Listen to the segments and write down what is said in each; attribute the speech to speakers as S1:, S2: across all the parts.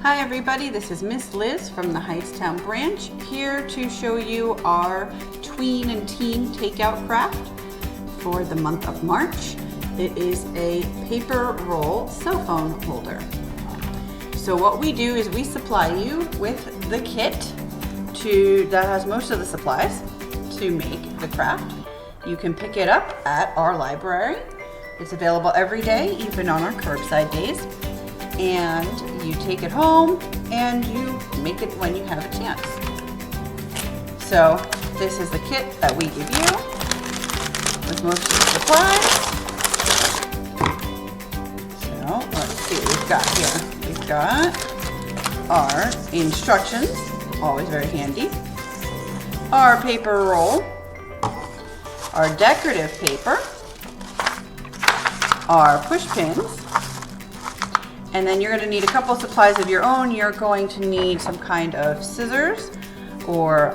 S1: Hi everybody, this is Miss Liz from the Hightstown Branch, here to show you our tween and teen takeout craft for the month of March. It is a paper roll cell phone holder. So what we do is we supply you with the kit that has most of the supplies to make the craft. You can pick it up at our library. It's available every day, even on our curbside days. And you take it home and you make it when you have a chance. So this is the kit that we give you with most of the supplies. So let's see what we've got here. We've got our instructions, always very handy, our paper roll, our decorative paper, our push pins, and then you're going to need a couple of supplies of your own. You're going to need some kind of scissors or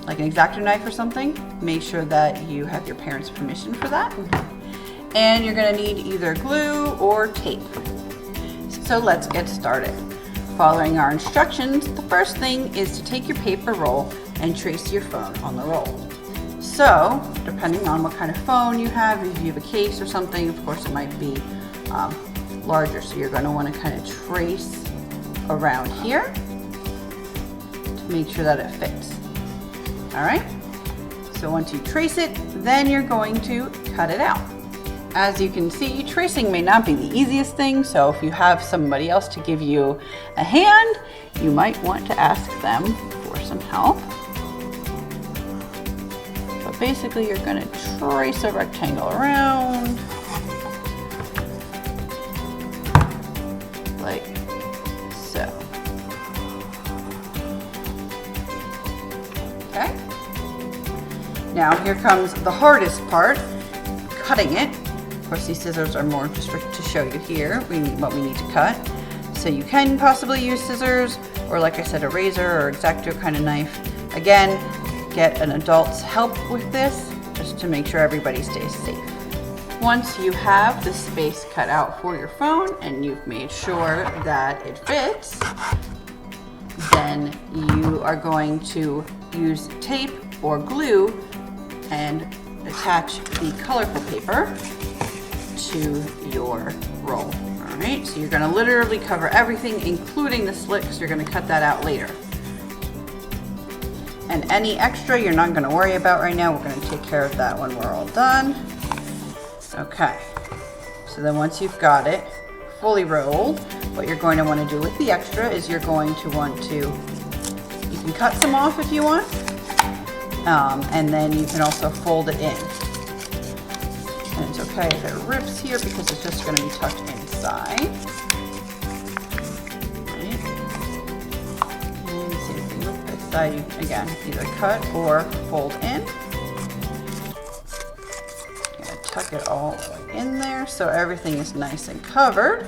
S1: like an X-Acto knife or something. Make sure that you have your parents' permission for that. And you're going to need either glue or tape. So let's get started. Following our instructions, the first thing is to take your paper roll and trace your phone on the roll. So, depending on what kind of phone you have, if you have a case or something, of course it might be larger, so you're going to want to kind of trace around here to make sure that it fits. All right, so once you trace it, then you're going to cut it out. As you can see, tracing may not be the easiest thing, so if you have somebody else to give you a hand, you might want to ask them for some help. But basically you're going to trace a rectangle around like so. Okay. Now here comes the hardest part, cutting it. Of course, these scissors are more just to show you here what we need to cut. So you can possibly use scissors, or like I said, a razor or X-Acto kind of knife. Again, get an adult's help with this just to make sure everybody stays safe. Once you have the space cut out for your phone and you've made sure that it fits, then you are going to use tape or glue and attach the colorful paper to your roll. All right, so you're going to literally cover everything, including the slit, because you're going to cut that out later. And any extra you're not going to worry about right now. We're going to take care of that when we're all done. Okay, so then once you've got it fully rolled, what you're going to want to do with the extra is you're going to want to, you can cut some off if you want, and then you can also fold it in. And it's okay if it rips here because it's just going to be tucked inside. Right. And same thing with this side, you, again, either cut or fold in. Tuck it all the way in there so everything is nice and covered.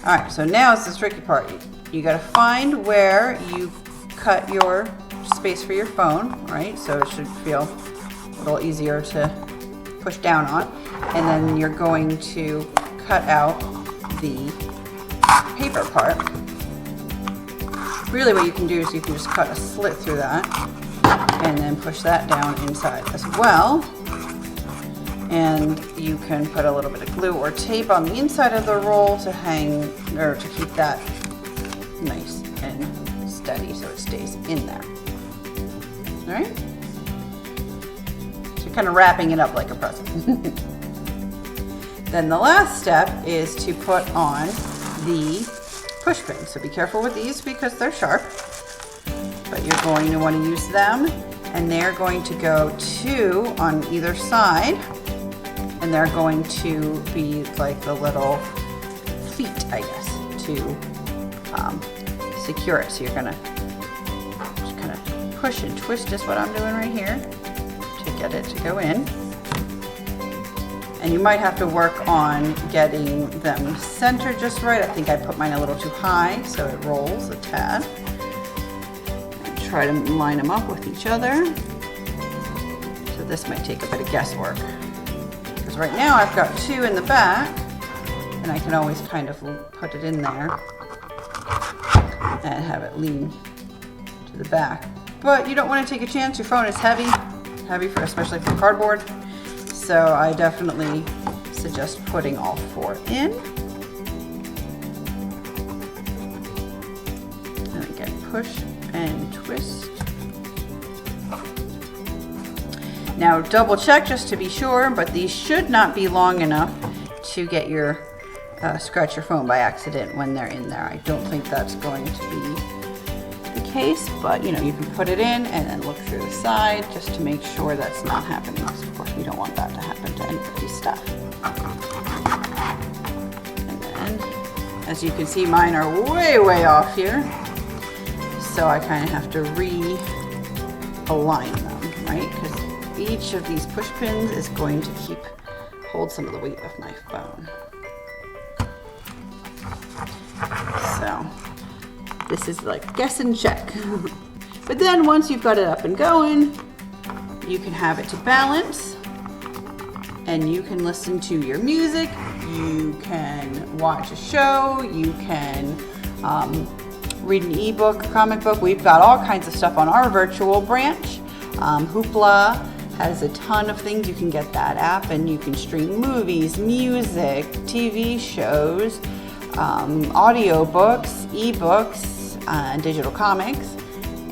S1: All right, so now is the tricky part. You got to find where you cut your space for your phone, right? So it should feel a little easier to push down on. And then you're going to cut out the paper part. Really what you can do is you can just cut a slit through that and then push that down inside as well. And you can put a little bit of glue or tape on the inside of the roll to hang, or to keep that nice and steady so it stays in there. All right? So you're kind of wrapping it up like a present. Then the last step is to put on the push pins. So be careful with these because they're sharp, but you're going to want to use them, and they're going to go two on either side. And they're going to be like the little feet, I guess, to secure it. So you're gonna just kind of push and twist is what I'm doing right here to get it to go in. And you might have to work on getting them centered just right. I think I put mine a little too high so it rolls a tad. And try to line them up with each other. So this might take a bit of guesswork. Because right now I've got two in the back, and I can always kind of put it in there and have it lean to the back. But you don't want to take a chance. Your phone is heavy for, especially for cardboard. So I definitely suggest putting all 4 in. And again, push and twist. Now double check just to be sure, but these should not be long enough to get your scratch your phone by accident when they're in there. I don't think that's going to be the case, but you know, you can put it in and then look through the side just to make sure that's not happening. Of course, we don't want that to happen to anybody's stuff. And then, as you can see, mine are way off here. So I kind of have to realign them, right? Because each of these push pins is going to hold some of the weight of my phone. So this is like guess and check. But then once you've got it up and going, you can have it to balance and you can listen to your music, you can watch a show, you can read an ebook, comic book. We've got all kinds of stuff on our virtual branch. Hoopla has a ton of things. You can get that app and you can stream movies, music, TV shows, audio books, ebooks, digital comics.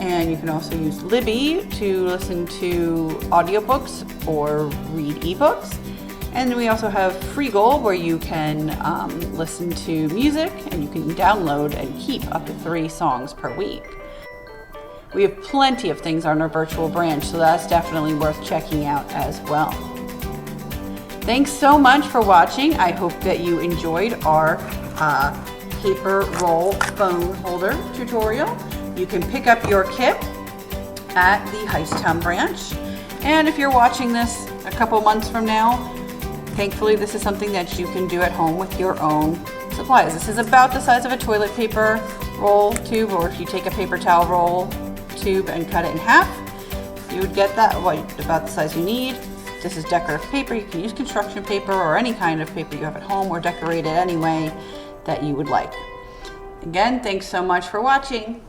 S1: And you can also use Libby to listen to audiobooks or read ebooks. And we also have Freegle, where you can listen to music and you can download and keep up to 3 songs per week. We have plenty of things on our virtual branch, so that's definitely worth checking out as well. Thanks so much for watching. I hope that you enjoyed our paper roll phone holder tutorial. You can pick up your kit at the Hightstown branch. And if you're watching this a couple months from now, thankfully this is something that you can do at home with your own supplies. This is about the size of a toilet paper roll tube, or if you take a paper towel roll tube and cut it in half, you would get that about the size you need. This is decorative paper. You can use construction paper or any kind of paper you have at home, or decorate it any way that you would like. Again, thanks so much for watching.